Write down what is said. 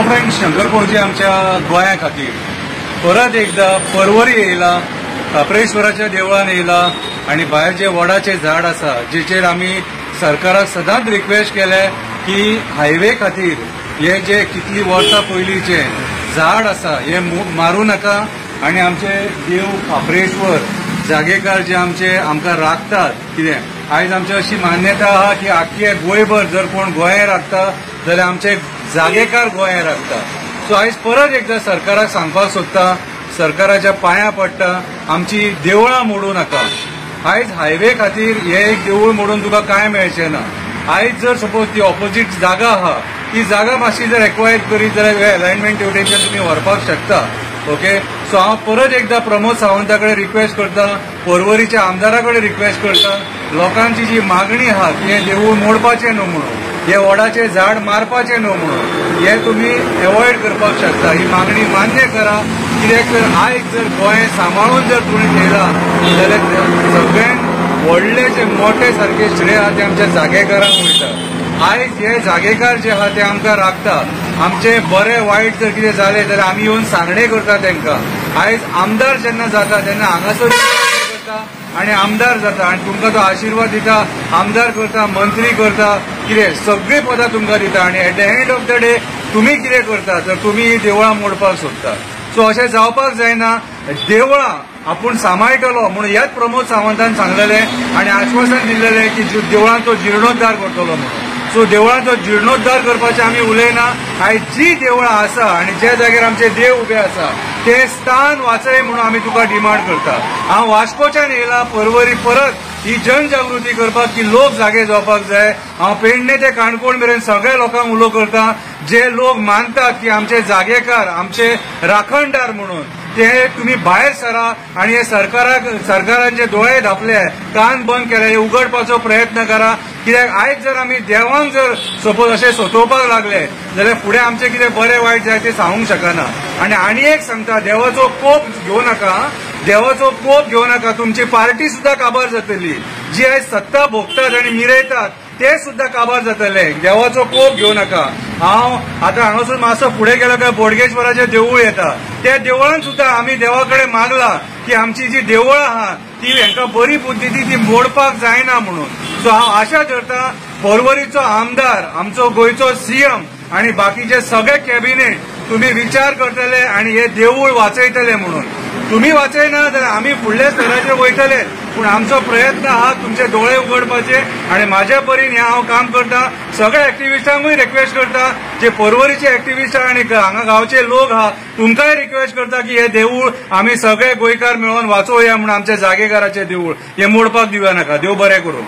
Friend शंकरपौजी आमच्या गोंया खातीर परत एकदा पर्वरी येयला, काप्रेश्वराच्या देवळान येयला आणि भायर जे वडाचे झाड आसा जेचेर आमी सरकाराक सदांच रिक्वेस्ट केले की हायवे खातीर हे जे कितली वर्सां पयलींचे झाड आसा हे मारू नका आणि आमचे देव काप्रेश्वर जागेकार जे आमचे आमकां राखतात कितें आयज आमची अशी मान्यता आहा की आख्खे गोंयभर जर कोण गोंया राखता जाल्यार आमचे जागेकार गोंया राखता। सो आयज परत एकदा सरकाराक सांगपाक सोदता, सरकाराच्या पांयां पडटा, आमची देवळां मोडू नका। आयज हायवे खातीर हे एक देवूळ मोडून तुका कांय मेळचें ना। आयज जर सपोज ती ऑपोजीट जागा आहा ती जागा मातशी जर एक्वायर करीत जाल्यार अलायनमेंट ड्युटीचेर तुमी व्हरपाक शकता। ओके, सो हांव परत एकदा प्रमोद सावंता कडेन रिक्वेस्ट करता, पर्वरीच्या आमदारा कडेन रिक्वेस्ट करता, लोकांची जी मागणी आहा की हे देवूळ मोडपाचें न्हू म्हणून, हे वडाचे झाड मारपाचें न्हू म्हणून, हे तुमी एवॉयड करपाक शकता। ही मागणी मान्य करा, कित्याक तर आयज जर गोंय सांबाळून जर तुमी केला जाल्यार सगळ्यान व्हडले जे मोठे सारखे श्रेय आहा ते आमच्या जागेकारांक वयता। आयज हे जागेकार जे आहा ते आमकां राखता। आमचे बरे वायट जर कितें जालें जाल्यार आमी येवन सांगणे करता तांकां। आयज आमदार जेन्ना जाता तेन्ना हांगासर करता आनी आमदार जाता आनी तुमकां तो आशिर्वाद दिता, आमदार करता, मंत्री करता, कितें सगळीं पदां तुमकां दिता आनी at the end of the day तुमी कितें करता तर तुमी ही देवळां मोडपाक सोदता। सो अशें जावपाक जायना। देवळां आपूण सांबाळटलो म्हणून ह्याच प्रमोद सावंतान सांगलेलें आनी आश्वासन दिल्लेलें की देवळांचो जिर्णोद्धार करतलो म्हणून। सो देवळांचो जिर्णोद्धार करपाचें आमी उलयना। आयज जी देवळां आसा आनी ज्या जाग्यार आमचे देव उबे आसा ते स्थान वाचय म्हणून आमी तुका डिमांड करता। हांव वास्कोच्यान येयला पर्वरी परत ही जनजागृती करपाक की लोक जागे जावपाक जाय। हांव पेडणे ते काणकोण मेरेन सगळ्या लोकांक उलो करता जे लोक मानतात की आमचे जागेकार आमचे राखणदार म्हणून, ते तुम्ही भायर सरा आणि हे सरकारांचे दोळे धापले, कान बंद केले, हे उगडपाचो प्रयत्न करा। कित्याक आयज जर आमी देवांक जर सपोज अशें सोंसोवपाक लागले जाल्यार फुडें आमचें कितें बरें वायट जाय तें सांगूंक शकना। आनी एक सांगता, देवाचो कोप घेवं नाका, देवाचो कोप घेवं नाका। तुमची पार्टी सुद्धा काबार जातली, जी आयज सत्ता भोगतात आणि मिरयतात ते सुद्धा काबार जातले। देवाचो कोप घेवं नाका। हांव आतां हांगासून मातसो फुडें गेलो काय बोडगेश्वराचें देवूळ येता, त्या देवळान सुद्धा आमी देवा कडेन मागला की आमची जी देवळां आहा ती हांकां बरी पद्दती ती मोडपाक जायना म्हणून। सो हांव आशा धरता पर्वरीचो आमदार, आमचो गोंयचो सीएम आणि बाकीचे सगळे कॅबिनेट तुम्ही विचार करतले आणि हे देवूळ वाचयतले म्हणून। तुम्ही वाचयना जाल्यार आमी फुडल्या स्तराचेर वयतले, पूण आमचो प्रयत्न आहा तुमचे दोळे उगडपाचे आणि म्हाज्या परीन हें हांव काम करता। सगळ्या एक्टिविस्टांकूय रिक्वेस्ट करता, जे पर्वरीचे एक्टिविस्ट आनी हांगा गांवचे लोक आहा तुमकांय रिक्वेस्ट करता की हे देवूळ आमी सगळे गोंयकार मेळोन वाचोवया म्हणून, आमच्या जागेकाराचें देवूळ हे मोडपाक दिवया नाका। देव बरें करूं।